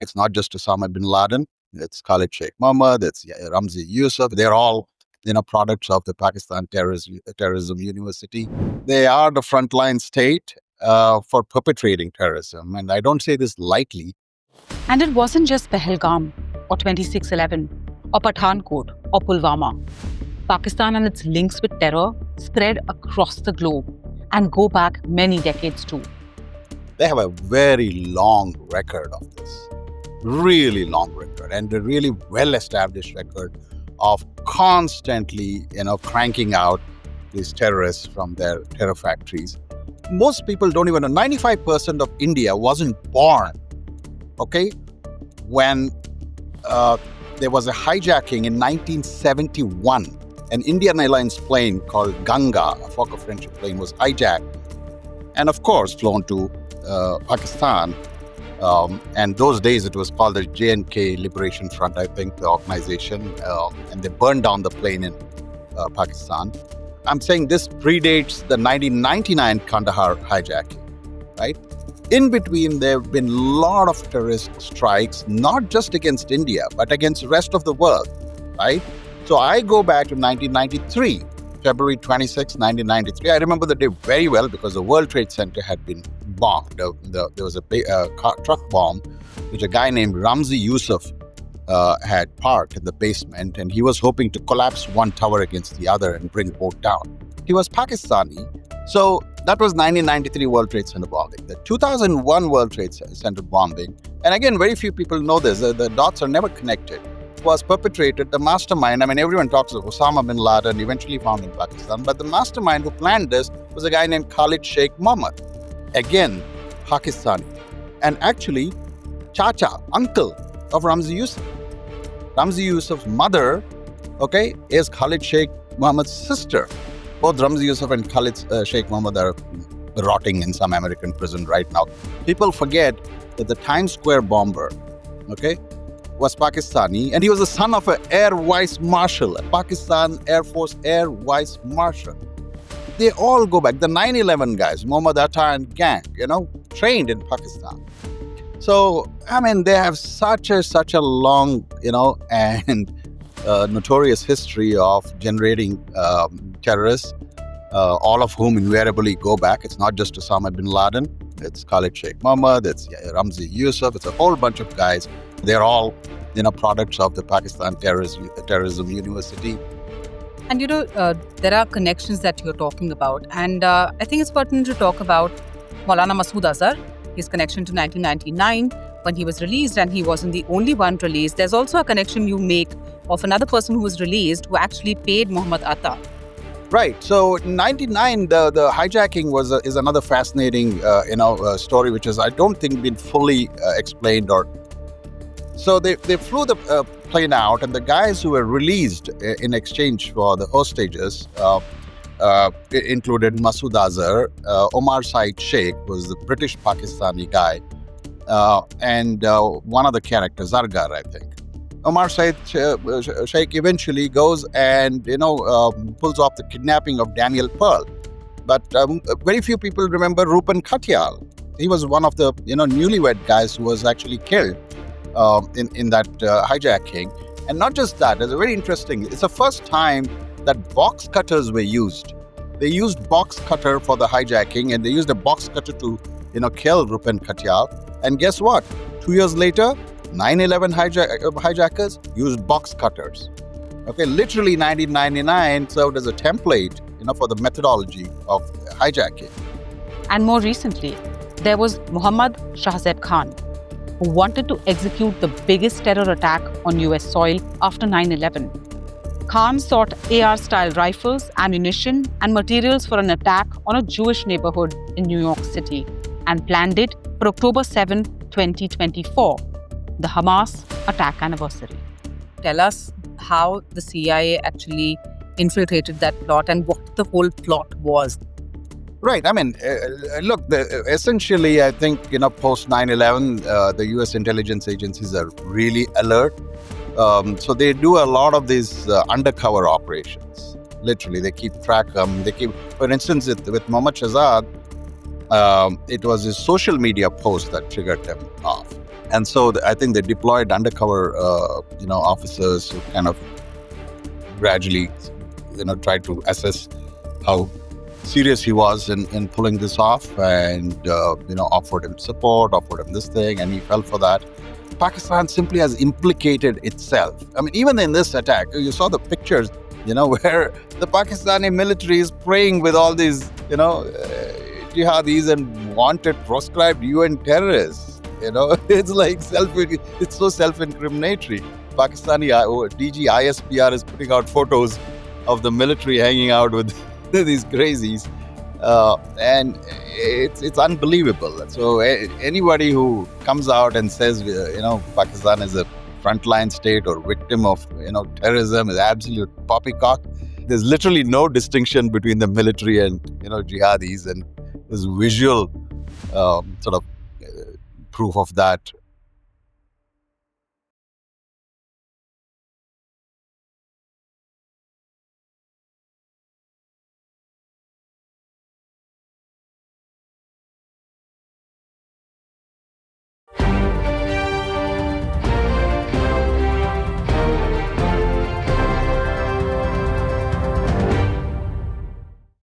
It's not just Osama bin Laden. It's Khalid Sheikh Mohammed. It's Ramzi Yousef. They're all, products of the Pakistan terrorism university. They are the frontline state for perpetrating terrorism, and I don't say this lightly. And it wasn't just Pahalgam or 2611 or Pathankot or Pulwama. Pakistan and its links with terror spread across the globe and go back many decades too. They have a very long record of this, really long record, and a really well-established record of constantly, cranking out these terrorists from their terror factories. Most people don't even know, 95% of India wasn't born, okay, when there was a hijacking in 1971. An Indian Airlines plane called Ganga, a Fokker-Friendship plane, was hijacked and, of course, flown to Pakistan. And those days it was called the J&K Liberation Front, I think, the organization. And they burned down the plane in Pakistan. I'm saying this predates the 1999 Kandahar hijacking, right? In between, there have been a lot of terrorist strikes, not just against India, but against the rest of the world, right? So I go back to 1993, February 26, 1993. I remember the day very well because the World Trade Center had been bombed. There was a truck bomb, which a guy named Ramzi Yousef had parked in the basement, and he was hoping to collapse one tower against the other and bring both down. He was Pakistani. So that was 1993 World Trade Center bombing. The 2001 World Trade Center bombing, and again, very few people know this, the dots are never connected, was perpetrated, the mastermind. I mean, everyone talks of Osama bin Laden, eventually found in Pakistan, but the mastermind who planned this was a guy named Khalid Sheikh Mohammed, again, Pakistani, and actually, Chacha, uncle of Ramzi Yousef. Ramzi Yousef's mother, okay, is Khalid Sheikh Mohammed's sister. Both Ramzi Yousef and Khalid Sheikh Mohammed are rotting in some American prison right now. People forget that the Times Square bomber, okay, was Pakistani, and he was the son of an Air Vice Marshal, a Pakistan Air Force Air Vice Marshal. They all go back. The 9/11 guys, Mohammad Atta and gang, trained in Pakistan. So, I mean, they have such a long, and notorious history of generating terrorists, all of whom invariably go back. It's not just Osama bin Laden. It's Khalid Sheikh Mohammed. It's Ramzi Yousef. It's a whole bunch of guys. They're all, products of the Pakistan terrorism university. And there are connections that you're talking about. And I think it's pertinent to talk about Maulana Masood Azhar, his connection to 1999 when he was released, and he wasn't the only one released. There's also a connection you make of another person who was released who actually paid Mohammad Atta. Right. So in 99, the hijacking is another fascinating, story, which has, I don't think, been fully explained. So they flew the plane out, and the guys who were released in exchange for the hostages included Masood Azhar, Omar Said Sheikh was the British Pakistani guy, and one of the characters, Zargar, I think. Omar Said Sheikh eventually goes and, pulls off the kidnapping of Daniel Pearl. But very few people remember Rupan Katyal. He was one of the, newlywed guys who was actually killed in that hijacking. And not just that, it's very interesting. It's the first time that box cutters were used. They used box cutter for the hijacking, and they used a box cutter to, kill Rupan Katyal. And guess what? 2 years later, 9/11 hijackers used box cutters. Okay, literally 1999 served as a template, for the methodology of hijacking. And more recently, there was Muhammad Shahzad Khan, who wanted to execute the biggest terror attack on US soil after 9/11. Khan sought AR-style rifles, ammunition, and materials for an attack on a Jewish neighborhood in New York City and planned it for October 7, 2024, the Hamas attack anniversary. Tell us how the CIA actually infiltrated that plot and what the whole plot was. Right. I mean, look, essentially, I think, post 9/11, the U.S. intelligence agencies are really alert. So they do a lot of these undercover operations. Literally, they keep track of them. For instance, with Mohammad Shahzad, it was his social media post that triggered them off. And so I think they deployed undercover, officers who kind of gradually, tried to assess how serious he was in pulling this off, and offered him support, offered him this thing, and he fell for that. Pakistan simply has implicated itself. I mean, even in this attack, you saw the pictures, where the Pakistani military is praying with all these, jihadis and wanted proscribed UN terrorists. It's like it's so self-incriminatory. Pakistani DG ISPR is putting out photos of the military hanging out with these crazies, and it's unbelievable. So anybody who comes out and says Pakistan is a frontline state or victim of terrorism is absolute poppycock. There's literally no distinction between the military and jihadis, and there's visual sort of proof of that